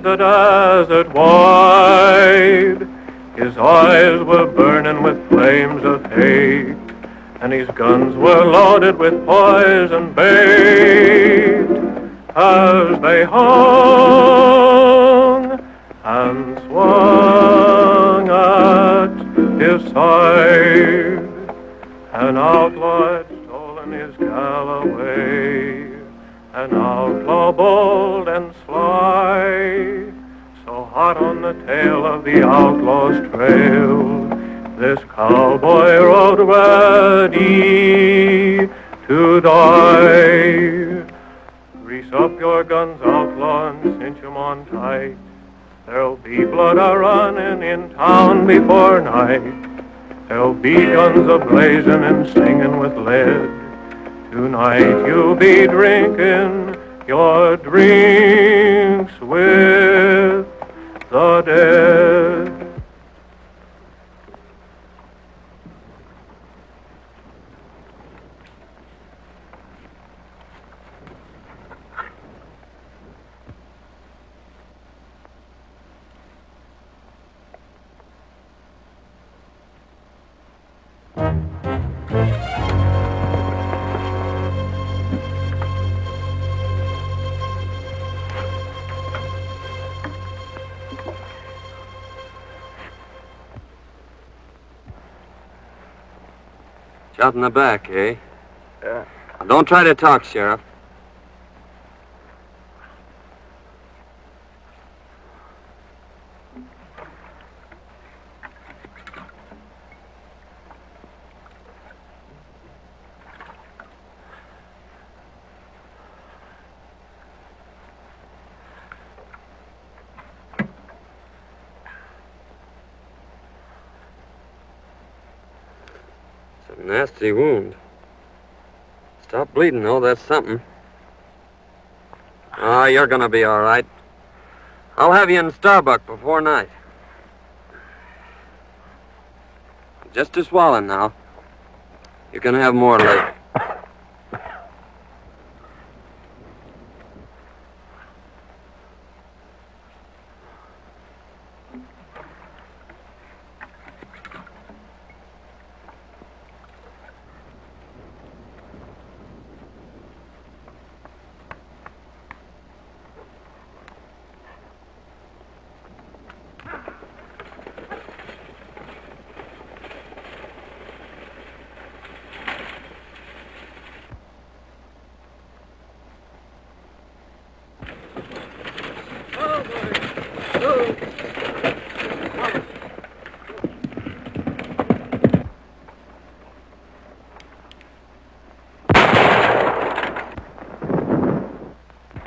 the desert wide. His eyes were burning with flames of hate, and his guns were loaded with poison bait. As they hung and swung at his side, an outlaw had stolen his gal away, an outlaw bold and sly, so hot on the tail of the outlaw's trail, this cowboy rode ready to die. Grease up your guns, outlaw, and cinch 'em on tight. There'll be blood a-running in town before night. There'll be guns a-blazing and singing with lead. Tonight you'll be drinking your drinks with the dead. Shot in the back, eh? Yeah. Now, don't try to talk, Sheriff. Nasty wound. Stop bleeding, though. That's something. Oh, you're gonna be all right. I'll have you in Starbuck before night. Just to swallow now. You can have more later.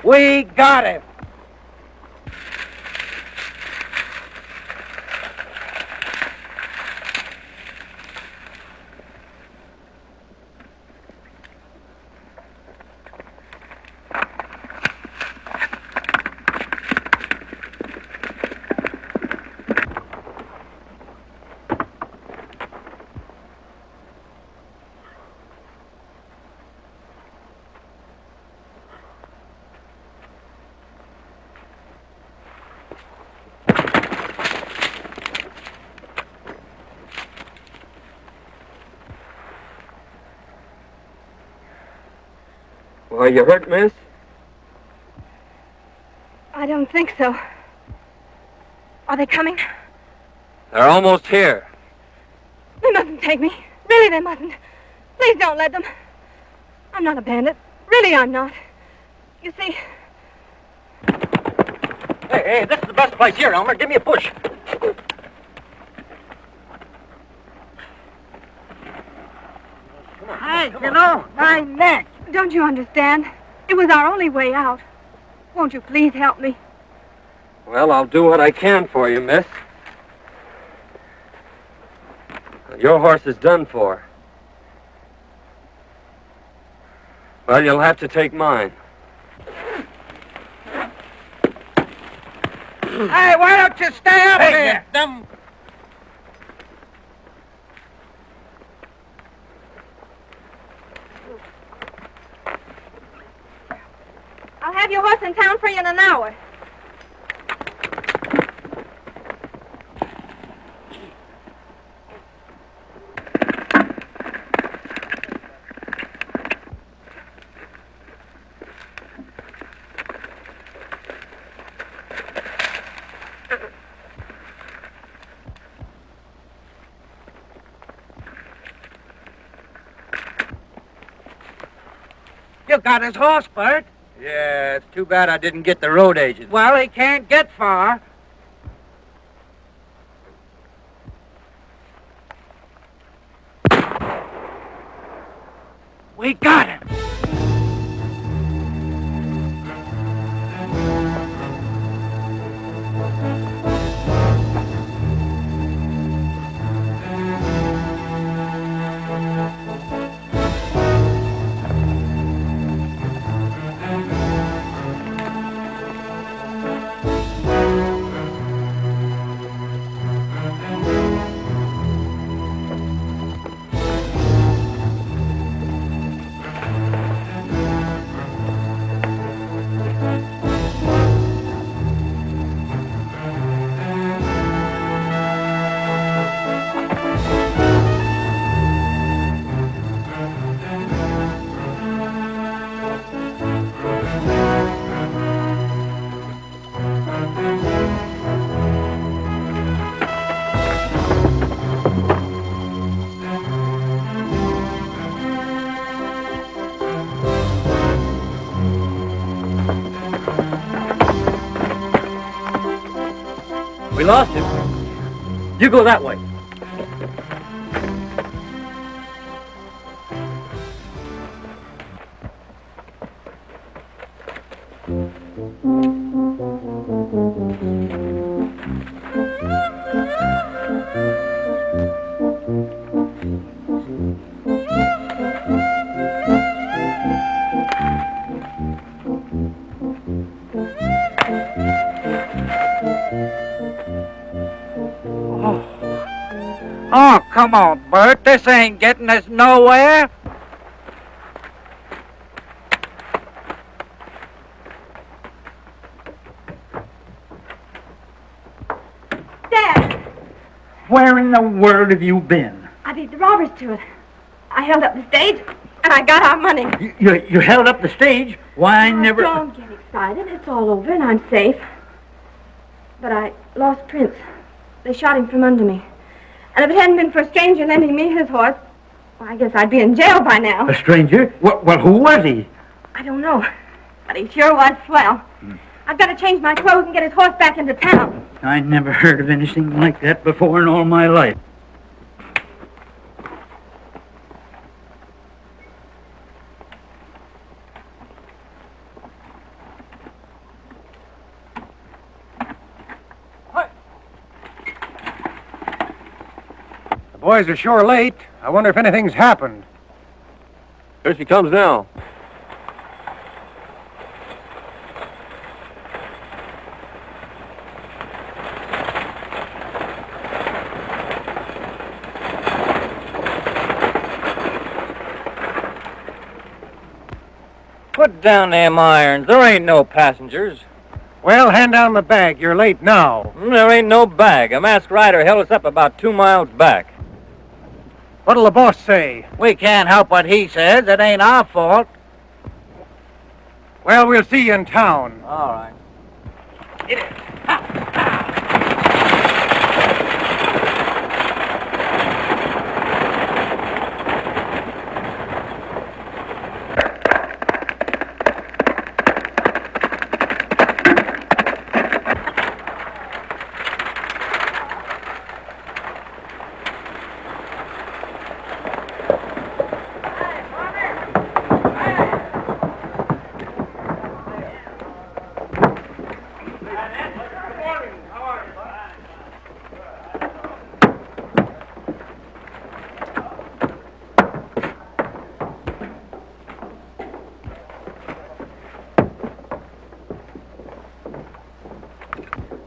We got him. Are you hurt, miss? I don't think so. Are they coming? They're almost here. They mustn't take me. Really, they mustn't. Please don't let them. I'm not a bandit. Really, I'm not. You see... Hey, this is the best place here, Elmer. Give me a push. Hey, you know, my neck. Don't you understand? It was our only way out. Won't you please help me? Well, I'll do what I can for you, miss. Your horse is done for. Well, you'll have to take mine. Hey, why don't you stay up here? I'll have your horse in town for you in an hour. still got his horse, Bert. Yeah, it's too bad I didn't get the road agent. Well, he can't get far. We got him. We lost him. You go that way. Oh, come on, Bert. This ain't getting us nowhere. Dad! Where in the world have you been? I beat the robbers to it. I held up the stage, and I got our money. You held up the stage? Why, I never... Don't get excited. It's all over, and I'm safe. But I lost Prince. They shot him from under me. And if it hadn't been for a stranger lending me his horse, well, I guess I'd be in jail by now. A stranger? Well, who was he? I don't know. But he sure was swell. I've got to change my clothes and get his horse back into town. I never heard of anything like that before in all my life. Boys are sure late. I wonder if anything's happened. Here she comes now. Put down them irons. There ain't no passengers. Well, hand down the bag. You're late now. There ain't no bag. A masked rider held us up about 2 miles back. What'll the boss say? We can't help what he says. It ain't our fault. Well, we'll see you in town. All right.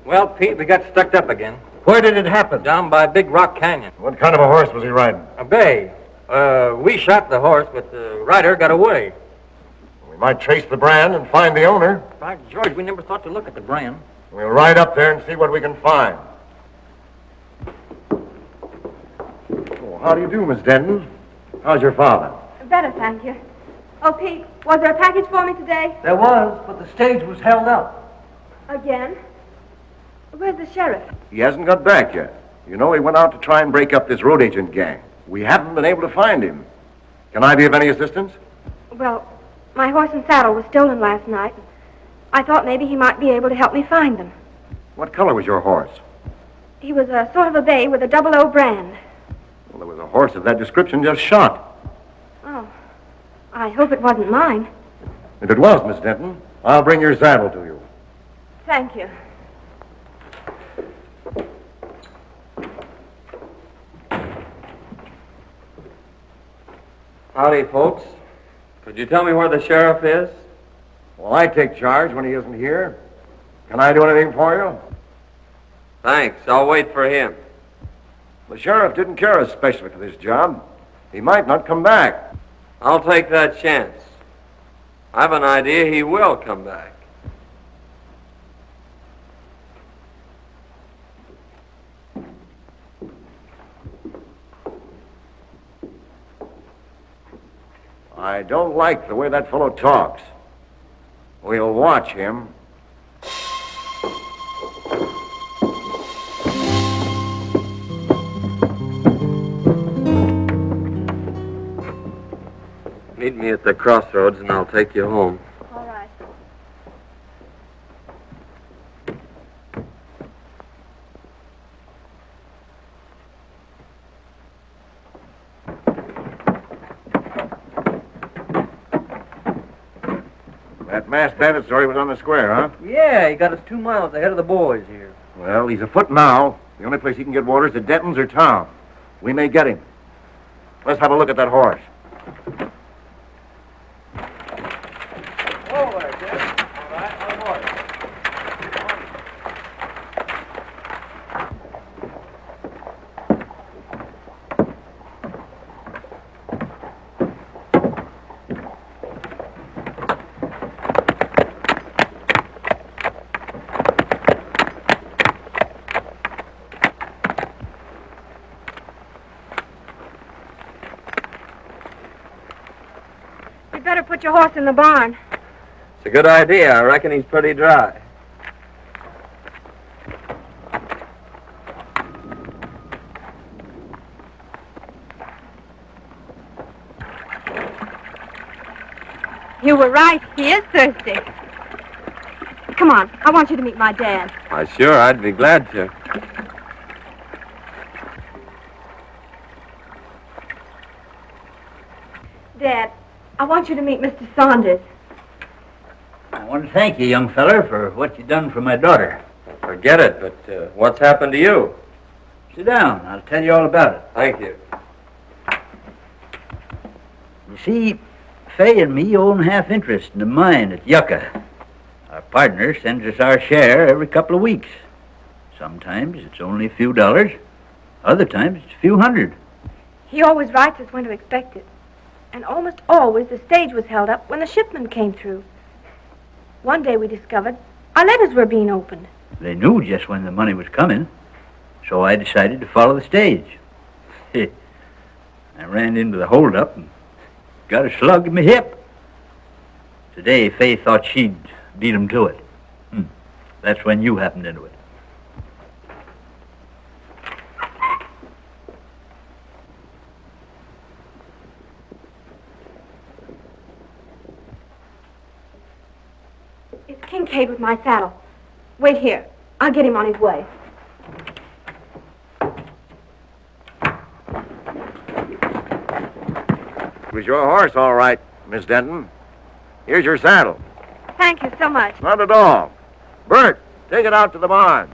Well, Pete, we got stuck up again. Where did it happen? Down by Big Rock Canyon. What kind of a horse was he riding? A bay. We shot the horse, but the rider got away. We might trace the brand and find the owner. By George, we never thought to look at the brand. We'll ride up there and see what we can find. Oh, how do you do, Miss Denton? How's your father? Better, thank you. Oh, Pete, was there a package for me today? There was, but the stage was held up. Again? Where's the sheriff? He hasn't got back yet. You know, he went out to try and break up this road agent gang. We haven't been able to find him. Can I be of any assistance? Well, My horse and saddle was stolen last night. I thought maybe he might be able to help me find them. What color was your horse? He was a sort of a bay with a 00 brand. Well, there was a horse of that description just shot. Oh, I hope it wasn't mine. If it was, Miss Denton, I'll bring your saddle to you. Thank you. Howdy, folks. Could you tell me where the sheriff is? Well, I take charge when he isn't here. Can I do anything for you? Thanks. I'll wait for him. The sheriff didn't care especially for this job. He might not come back. I'll take that chance. I've an idea he will come back. I don't like the way that fellow talks. We'll watch him. Meet me at the crossroads and I'll take you home. All right. That masked bandit story was on the square, huh? Yeah, he got us 2 miles ahead of the boys here. Well, he's afoot now. The only place he can get water is at Denton's or town. We may get him. Let's have a look at that horse. Oh, there, Jeff. All right, on horse. You'd better put your horse in the barn. It's a good idea. I reckon he's pretty dry. You were right. He is thirsty. Come on. I want you to meet my dad. Why, sure, I'd be glad to. Dad, I want you to meet Mr. Saunders. I want to thank you, young feller, for what you done for my daughter. Forget it, but what's happened to you? Sit down. I'll tell you all about it. Thank you. You see, Fay and me own half interest in the mine at Yucca. Our partner sends us our share every couple of weeks. Sometimes it's only a few dollars. Other times it's a few hundred. He always writes us when to expect it. And almost always the stage was held up when the shipment came through. One day we discovered our letters were being opened. They knew just when the money was coming, so I decided to follow the stage. I ran into the holdup and got a slug in my hip. Today, Fay thought she'd beat him to it. That's when you happened into it. It's Kincaid with my saddle. Wait here. I'll get him on his way. It was your horse, all right, Miss Denton. Here's your saddle. Thank you so much. Not at all. Bert, take it out to the barn.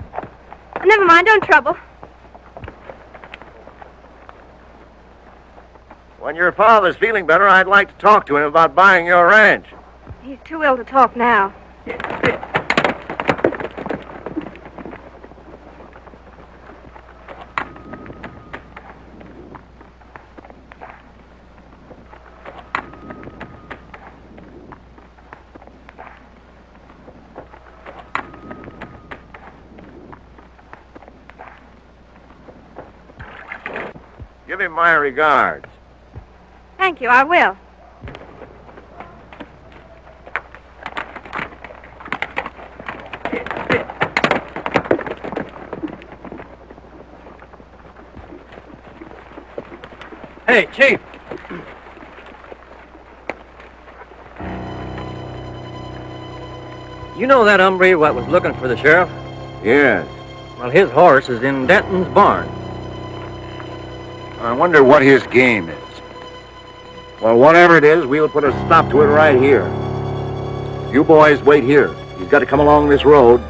Never mind, don't trouble. When your father's feeling better, I'd like to talk to him about buying your ranch. He's too ill to talk now. Give him my regards. Thank you, I will. Hey, Chief. You know that hombre what was looking for the sheriff? Yes. Well, his horse is in Denton's barn. I wonder what his game is. Well, whatever it is, we'll put a stop to it right here. You boys wait here. You've got to come along this road.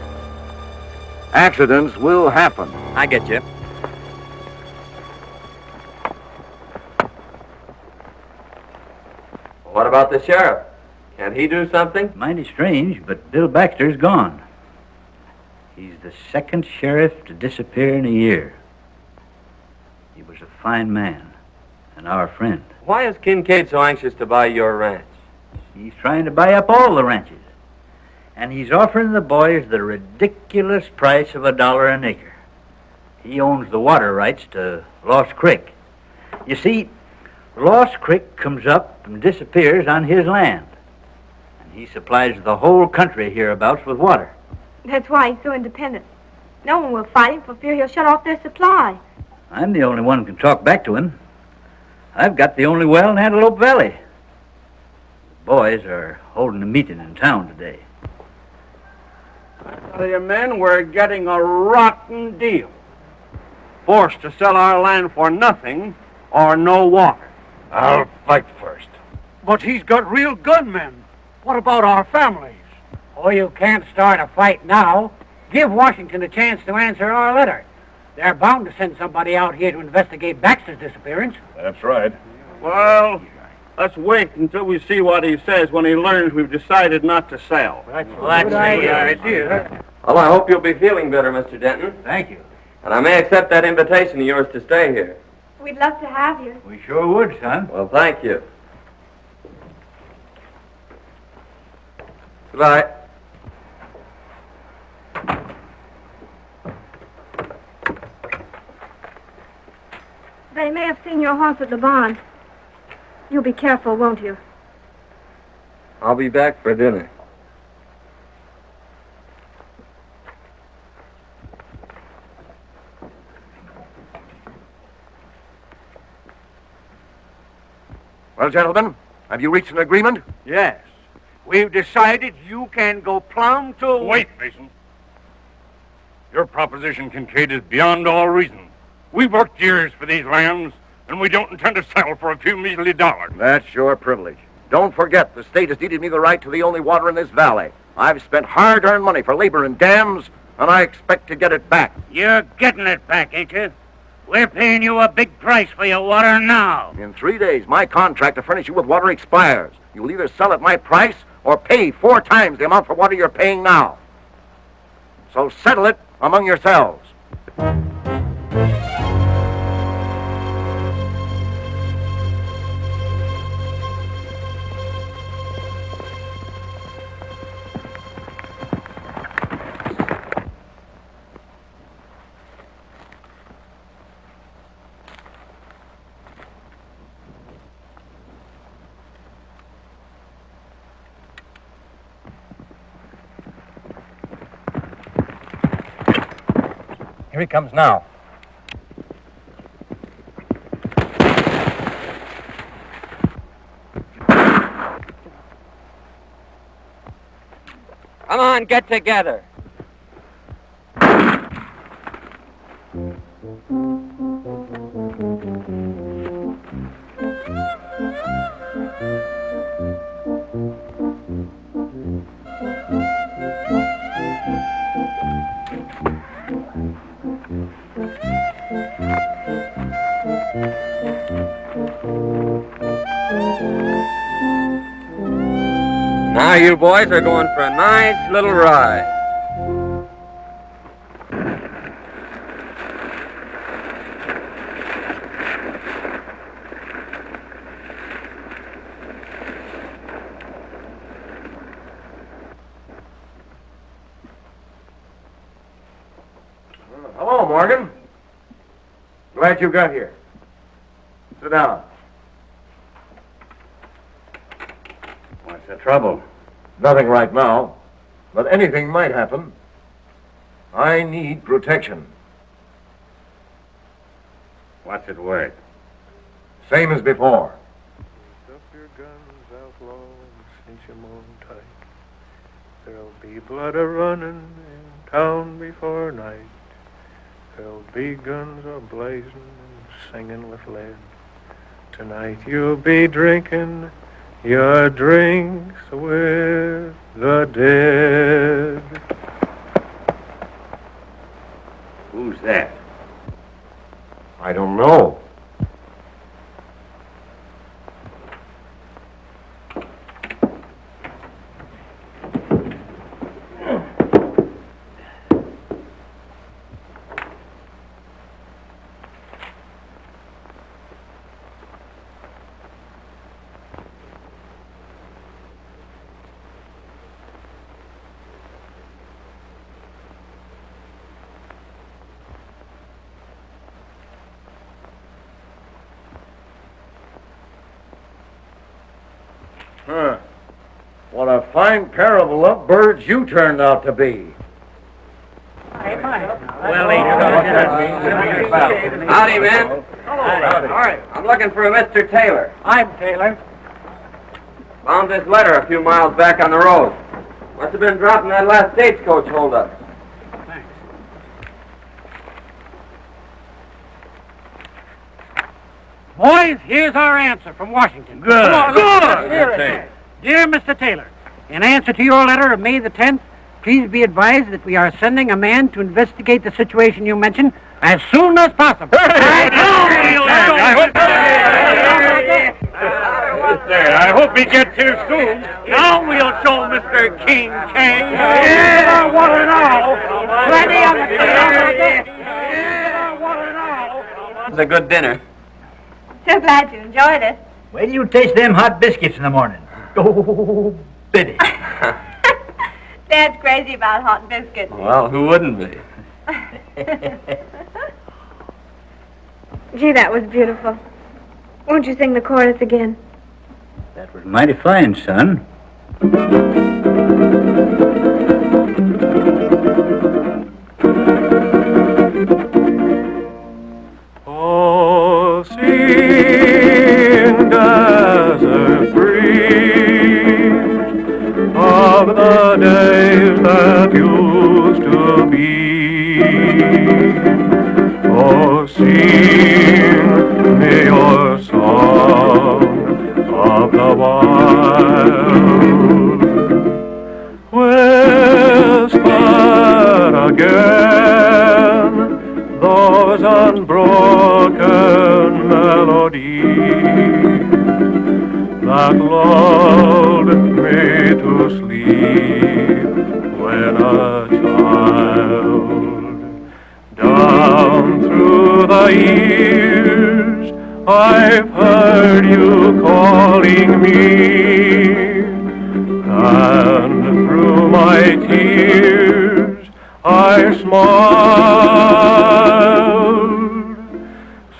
Accidents will happen. I get you. What about the sheriff? Can't he do something? Mighty strange, but Bill Baxter's gone. He's the second sheriff to disappear in a year. He was a fine man and our friend. Why is Kincaid so anxious to buy your ranch? He's trying to buy up all the ranches. And he's offering the boys the ridiculous price of $1 an acre. He owns the water rights to Lost Creek. You see, Lost Creek comes up and disappears on his land. And he supplies the whole country hereabouts with water. That's why he's so independent. No one will fight him for fear he'll shut off their supply. I'm the only one who can talk back to him. I've got the only well in Antelope Valley. The boys are holding a meeting in town today. I tell you, men, we're getting a rotten deal. Forced to sell our land for nothing or no water. I'll fight first. But he's got real gunmen. What about our families? Oh, you can't start a fight now. Give Washington a chance to answer our letter. They're bound to send somebody out here to investigate Baxter's disappearance. That's right. Well, let's wait until we see what he says when he learns we've decided not to sell. That's a good idea. Well, I hope you'll be feeling better, Mr. Denton. Thank you. And I may accept that invitation of yours to stay here. We'd love to have you. We sure would, son. Well, thank you. Goodbye. They may have seen your horse at the barn. You'll be careful, won't you? I'll be back for dinner. Well, gentlemen, have you reached an agreement? Yes. We've decided you can go plumb to... Wait, Mason. Your proposition, Kincaid, is beyond all reason. We've worked years for these lands, and we don't intend to settle for a few measly dollars. That's your privilege. Don't forget, the state has deeded me the right to the only water in this valley. I've spent hard-earned money for labor and dams, and I expect to get it back. You're getting it back, ain't you? We're paying you a big price for your water now. In 3 days, my contract to furnish you with water expires. You'll either sell at my price or pay 4 times the amount for water you're paying now. So settle it among yourselves. Here he comes now. Come on, get together. Now you boys are going for a nice little ride. Hello, Morgan. Glad you got here. Sit down. What's the trouble? Nothing right now, but anything might happen. I need protection. What's it worth? Same as before. Up your guns, outlaw, and cinch 'em on tight. There'll be blood a-running in town before night. There'll be guns a-blazing and singing with lead. Tonight you'll be drinking your drinks with the dead. Who's that? I don't know. Huh. What a fine pair of lovebirds you turned out to be. Howdy, man. Howdy. All right. I'm looking for a Mr. Taylor. I'm Taylor. Found this letter a few miles back on the road. Must have been dropping that last stagecoach holdup. Thanks. Boys, here's our answer from Washington. Good. Come on, Good. Here it is. Dear Mr. Taylor, in answer to your letter of May the 10th, please be advised that we are sending a man to investigate the situation you mentioned as soon as possible. I hope he gets here soon. Now we'll show Mr. Kincaid. Yeah, what an all. Plenty of it. It's a good dinner. So glad you enjoyed it. Wait till you taste them hot biscuits in the morning. Oh, Biddy. Dad's crazy about hot biscuits. Well, who wouldn't be? Gee, that was beautiful. Won't you sing the chorus again? That was mighty fine, son. Oh, sing, desert breeze, of the days that used to be. Oh, sing me your song of the wild. Whisper again those unbroken melodies that lulled me to sleep when a child. Down through the years I've heard you calling me, and through my tears I smiled.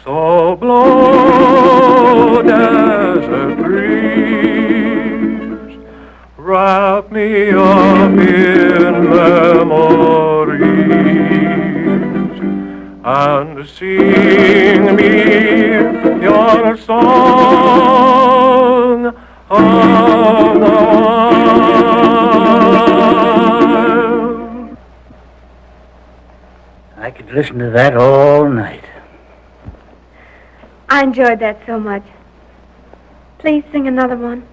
So blow, desert breeze, wrap me up in memories, and sing me your song of the wild. I could listen to that all night. I enjoyed that so much. Please sing another one.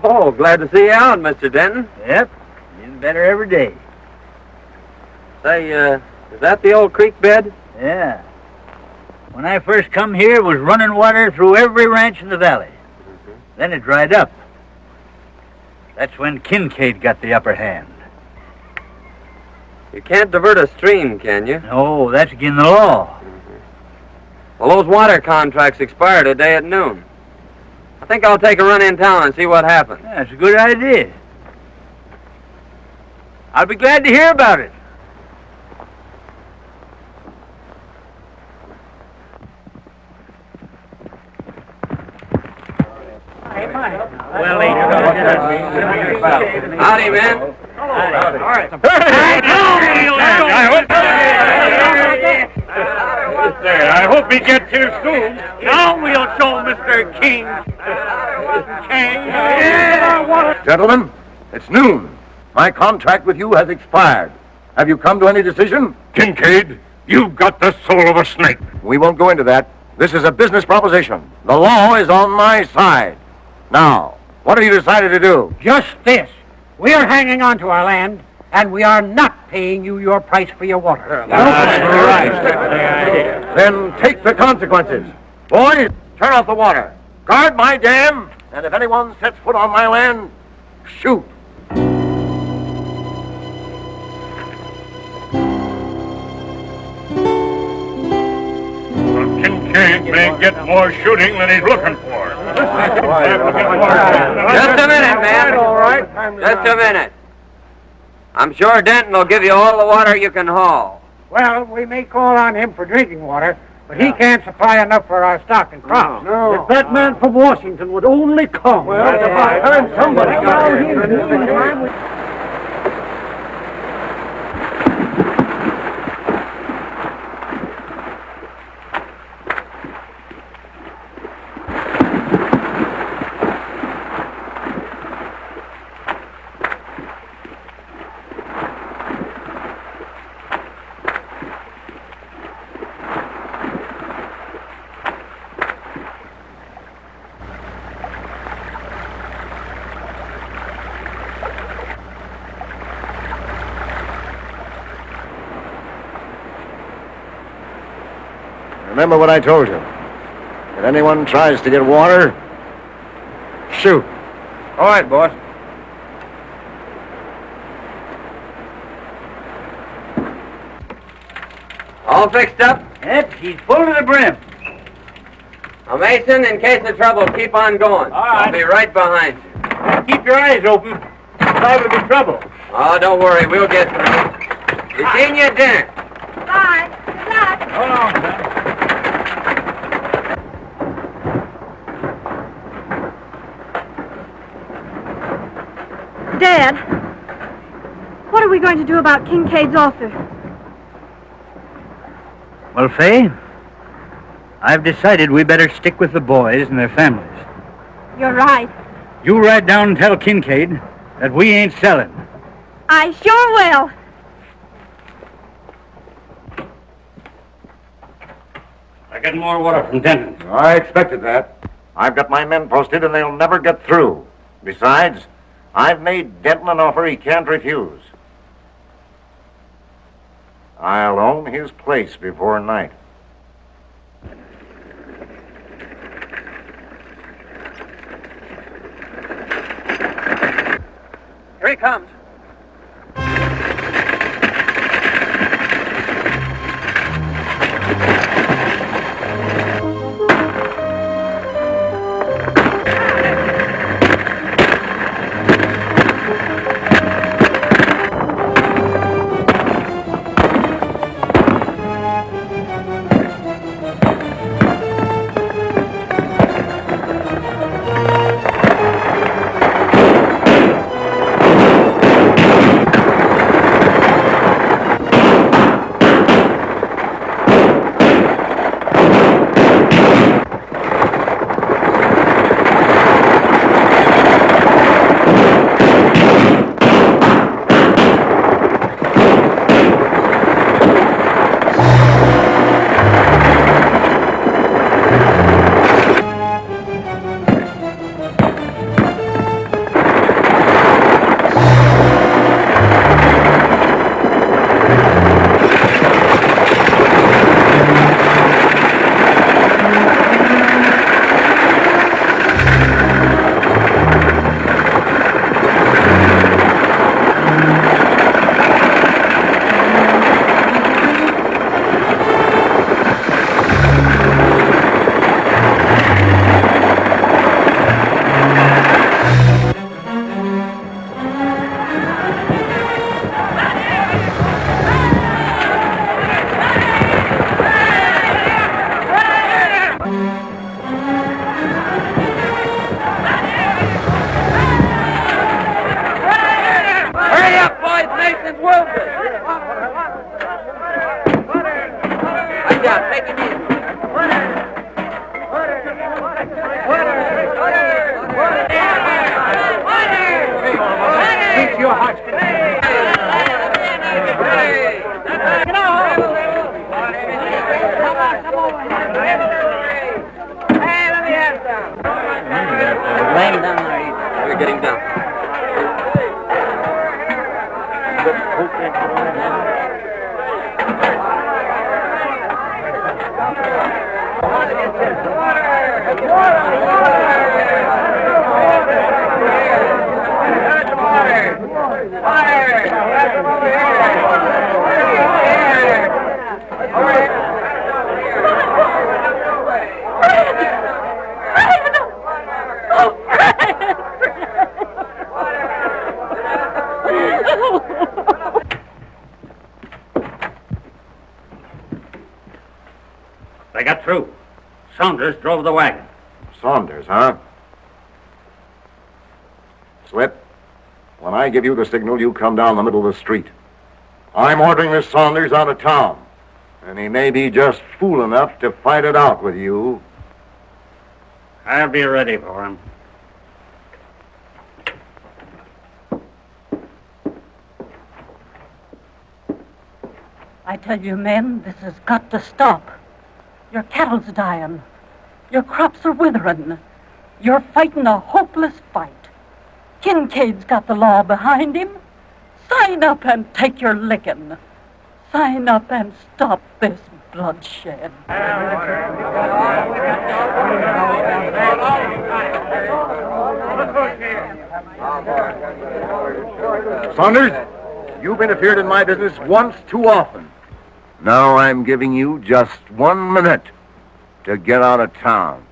Oh, glad to see you out, Mr. Denton. Yep, getting better every day. Say, is that the old creek bed? Yeah. When I first come here, it was running water through every ranch in the valley. Then it dried up. That's when Kincaid got the upper hand. You can't divert a stream, can you? No, that's against the law. Well, those water contracts expire today at noon. I think I'll take a run in town and see what happens. That's a good idea. I'll be glad to hear about it. Howdy, men. I hope he gets here soon. Now we'll show Mr. King. Gentlemen, it's noon. My contract with you has expired. Have you come to any decision? Kincaid, you've got the soul of a snake. We won't go into that. This is a business proposition. The law is on my side. Now, what have you decided to do? Just this. We are hanging on to our land, and we are not paying you your price for your water. Then take the consequences. Boys, turn off the water. Guard my dam, and if anyone sets foot on my land, shoot. Kincaid may get more shooting than he's looking for. Just a minute, man. All right. Just a minute. I'm sure Denton will give you all the water you can haul. Well, we may call on him for drinking water, but he can't supply enough for our stock and crops. No. If that man from Washington would only come. Well, if I heard somebody got here. Remember what I told you. If anyone tries to get water, shoot. All right, boss. All fixed up? Yep, he's full to the brim. Now, Mason, in case of trouble, keep on going. All right. I'll be right behind you. Keep your eyes open. Liable to be trouble. Oh, don't worry. We'll get through. You seen your dinner? Bye. Good luck. Hold on, son. Dad, what are we going to do about Kincaid's offer? Well, Fay, I've decided we better stick with the boys and their families. You're right. You ride down and tell Kincaid that we ain't selling. I sure will. I get more water from Denton. I expected that. I've got my men posted and they'll never get through. Besides, I've made Denton an offer he can't refuse. I'll own his place before night. Here he comes. They got through. Saunders drove the wagon. Saunders, huh? Slip, when I give you the signal, you come down the middle of the street. I'm ordering this Saunders out of town, and he may be just fool enough to fight it out with you. I'll be ready for him. I tell you, men, this has got to stop. Your cattle's dying. Your crops are withering. You're fighting a hopeless fight. Kincaid's got the law behind him. Sign up and take your licking. Sign up and stop this bloodshed. Saunders, you've interfered in my business once too often. Now I'm giving you just 1 minute to get out of town.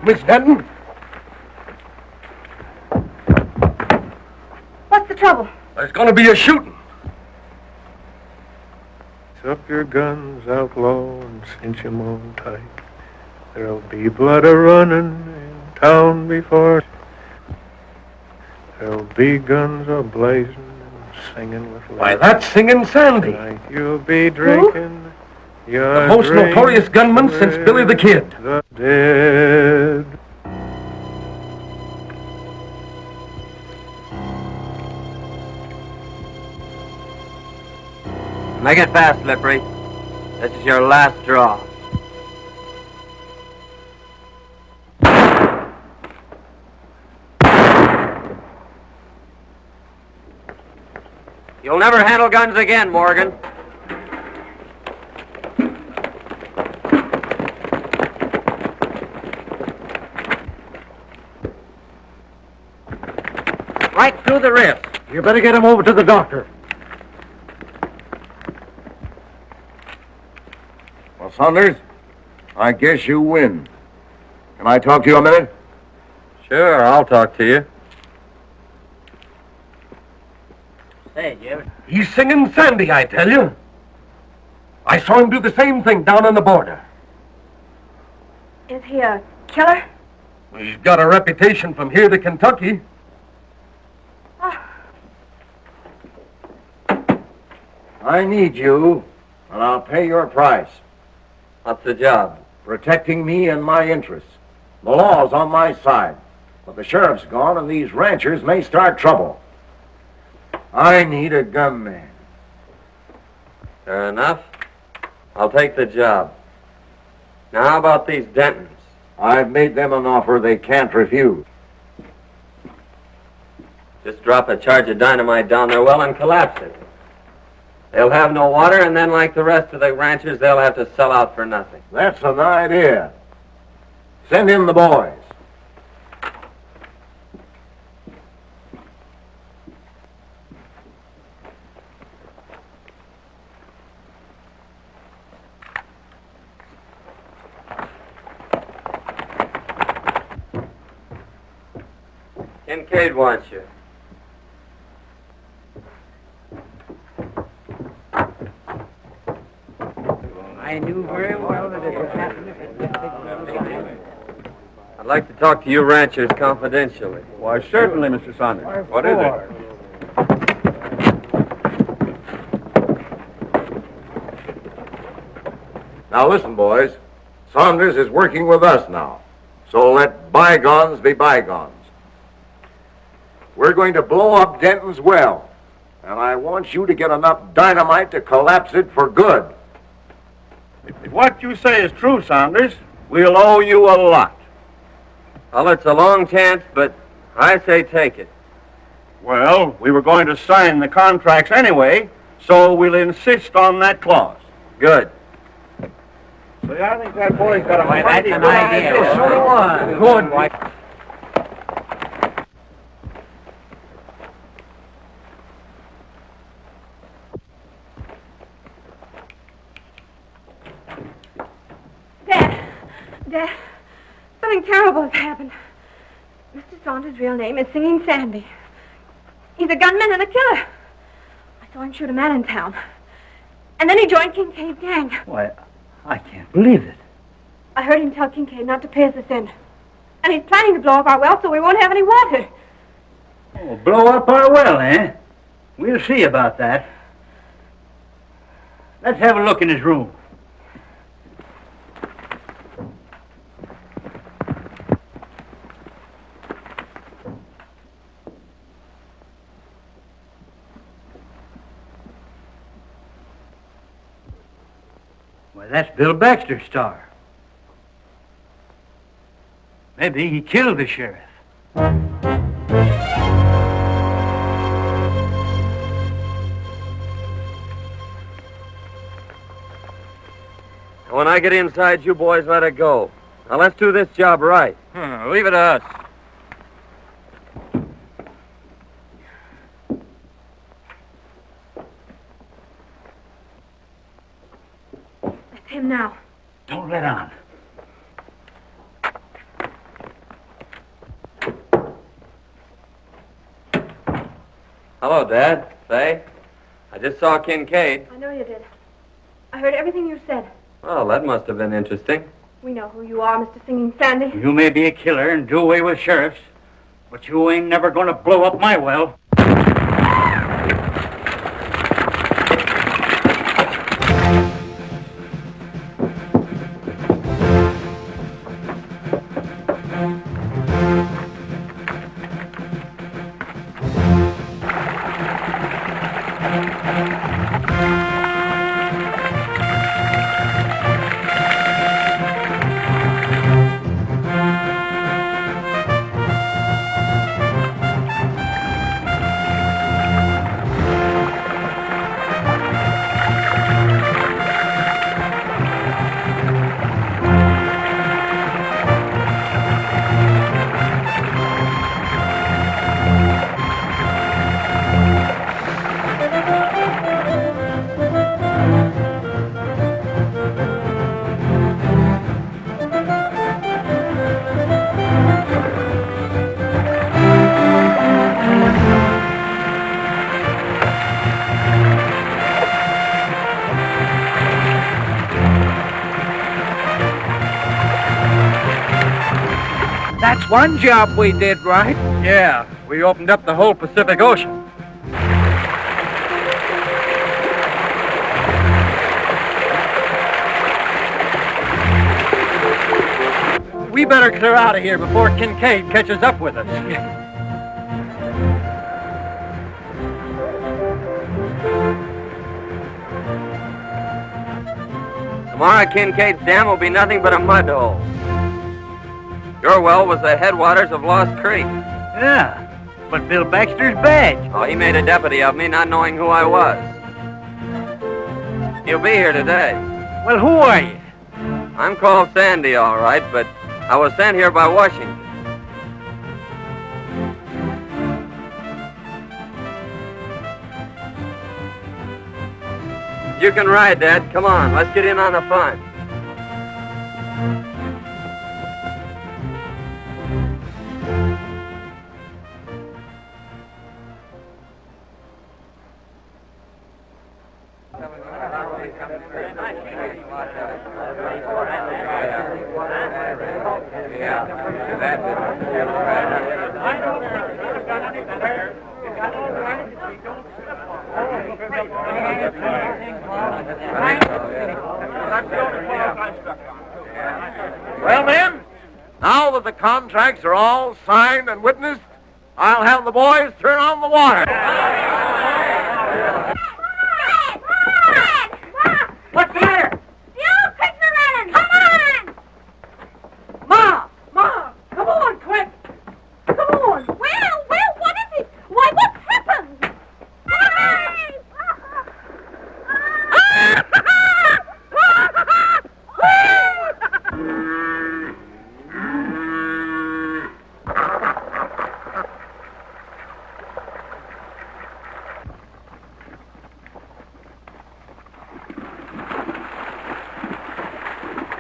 Miss Denton? What's the trouble? There's going to be a shooting. Up your guns, outlaw, and cinch 'em on tight. There'll be blood a-running in town before. There'll be guns a-blazing and singing with light. Why, that's Singin' Sandy. Tonight you'll be drinking. The most notorious gunman since Billy the Kid. The dead. Make it fast, Slippery. This is your last draw. You'll never handle guns again, Morgan. Right through the wrist. You better get him over to the doctor. Well, Saunders, I guess you win. Can I talk to you a minute? Sure, I'll talk to you. Say, Jim. He's Singin' Sandy, I tell you. I saw him do the same thing down on the border. Is he a killer? He's got a reputation from here to Kentucky. I need you, and I'll pay your price. What's the job? Protecting me and my interests. The law's on my side, but the sheriff's gone, and these ranchers may start trouble. I need a gunman. Fair enough. I'll take the job. Now, how about these Dentons? I've made them an offer they can't refuse. Just drop a charge of dynamite down their well and collapse it. They'll have no water, and then, like the rest of the ranchers, they'll have to sell out for nothing. That's an idea. Send in the boys. Kincaid wants you. I knew very well that it would happen. I'd like to talk to you ranchers confidentially. Why, certainly, Mr. Saunders. What is it? Now listen, boys. Saunders is working with us now. So let bygones be bygones. We're going to blow up Denton's well. And I want you to get enough dynamite to collapse it for good. If what you say is true, Saunders, we'll owe you a lot. Well, it's a long chance, but I say take it. Well, we were going to sign the contracts anyway, so we'll insist on that clause. Good. See, I think that boy's got a mighty that's an good idea. So do I. Good, boy. Dad, something terrible has happened. Mr. Saunders' real name is Singing Sandy. He's a gunman and a killer. I saw him shoot a man in town. And then he joined Kincaid's gang. Why, I can't believe it. I heard him tell Kincaid not to pay us a cent. And he's planning to blow up our well so we won't have any water. Oh, blow up our well, eh? We'll see about that. Let's have a look in his room. Why, that's Bill Baxter's star. Maybe he killed the sheriff. When I get inside, you boys let it go. Now let's do this job right. Leave it to us. That's him now. Don't let on. Hello, Dad. Fay. I just saw Kincaid. I know you did. I heard everything you said. Well, that must have been interesting. We know who you are, Mr. Singing Sandy. You may be a killer and do away with sheriffs, but you ain't never gonna blow up my well. That's one job we did right. Yeah, we opened up the whole Pacific Ocean. We better clear out of here before Kincaid catches up with us. Tomorrow, Kincaid's dam will be nothing but a mud hole. Your well was the headwaters of Lost Creek. Yeah, but Bill Baxter's badge. Oh, he made a deputy of me, not knowing who I was. He'll be here today. Well, who are you? I'm called Sandy, all right, but I was sent here by Washington. You can ride, Dad. Come on, let's get in on the fun. Well, men, now that the contracts are all signed and witnessed, I'll have the boys turn on the water. What's the matter? The old pigs are running. Come on! Ma, come on, quick. Come on. Well, what is it? Why, what's happened?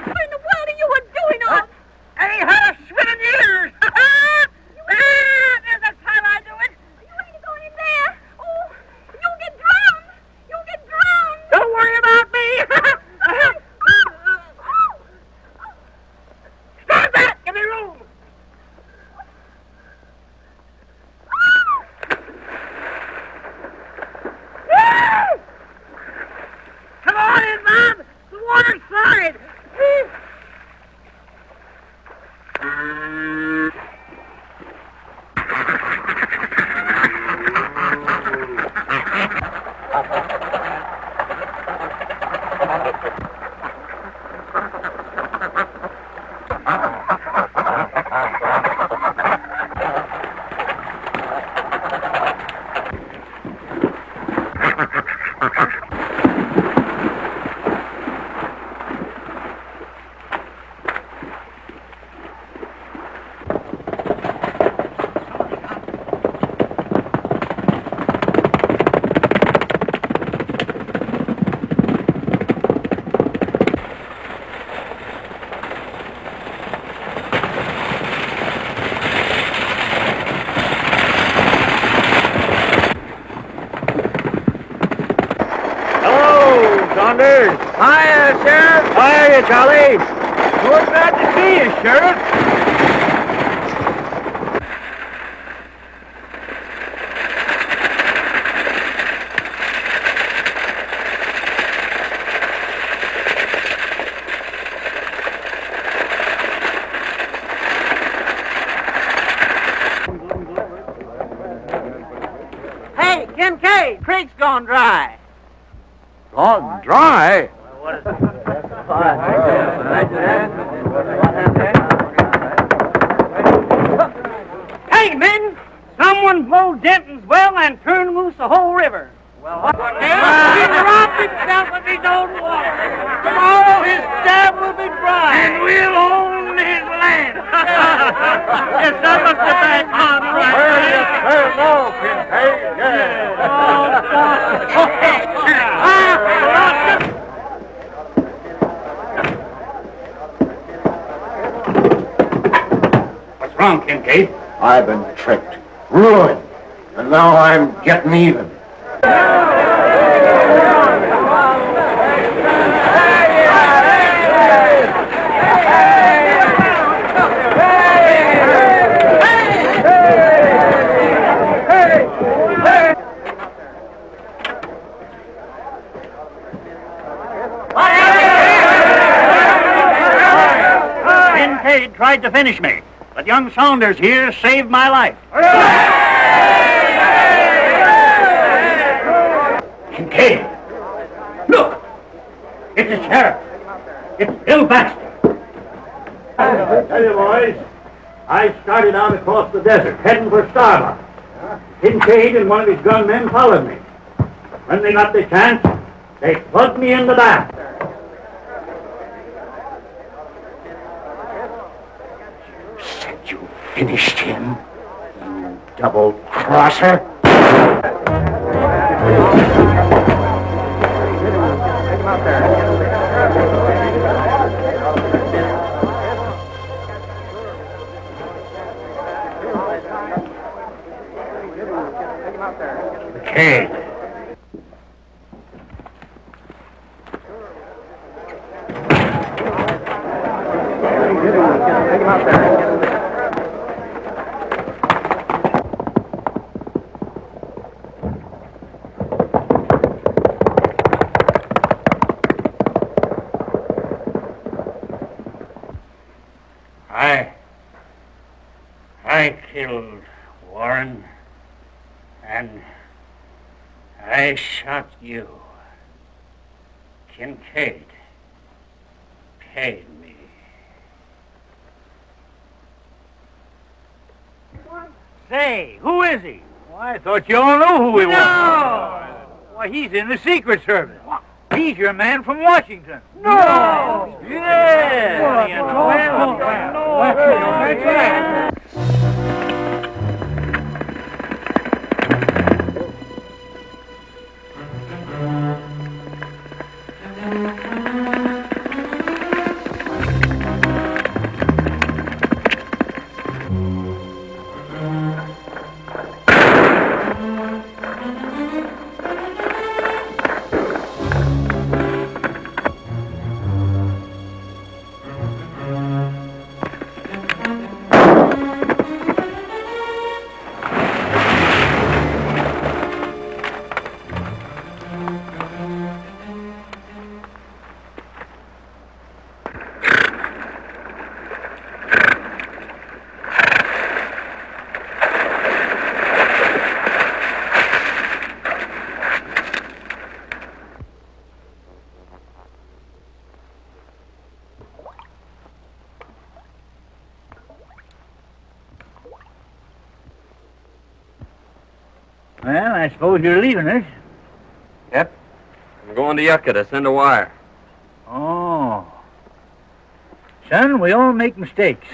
What in the world are you doing on? I ain't had a swim in years. There's a time I do it. You ain't going in there. Oh, you'll get drowned. You'll get drowned. Don't worry about me. Stand back. Give me room. Come on in, Bob. The water's side. Saunders. Hiya, Sheriff. Hiya, Charlie. We're glad to see you, Sheriff. Hey, Kincaid, creek's gone dry. Gone dry? Hey, men, someone blow Denton's well and turn loose the whole river. Well, what? He dropped himself in his own water. Tomorrow his dam will be dry. And we'll own his land. It's not much to back on right No, Kincaid, What's wrong, Kincaid? I've been tricked, ruined, and now I'm getting even. Kincaid tried to finish me, but young Saunders here saved my life. Kincaid! Look! It's the sheriff! It's Bill Baxter! I tell you, boys, I started out across the desert, heading for Starbuck. Kincaid and one of his gunmen followed me. When they got the chance, they plugged me in the back. You said you finished him, you double-crosser? Kincaid. Take him out there. I killed Warren, and I shot you. Kincaid paid me. Say, who is he? Well, I thought you all knew who he was. No! Why, he's in the Secret Service. He's your man from Washington. No! Yeah! Well, I suppose you're leaving us. Yep. I'm going to Yucca to send a wire. Oh. Son, we all make mistakes.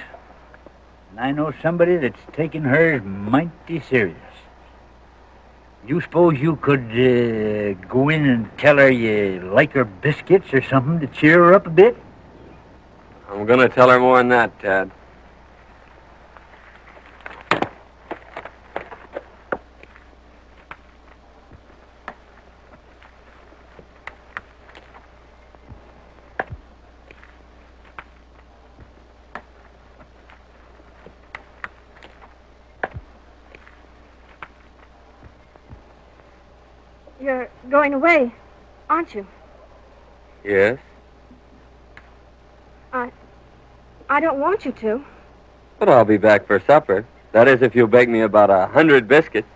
And I know somebody that's taking hers mighty serious. You suppose you could go in and tell her you like her biscuits or something to cheer her up a bit? I'm going to tell her more than that, Tad. You're going away, aren't you? Yes? I don't want you to. But I'll be back for supper. That is, if you'll bake me about 100 biscuits.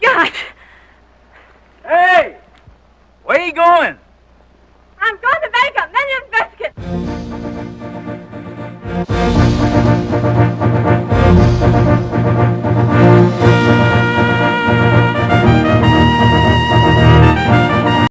Gosh! Hey! Where you going? I'm going to bake a million biscuits!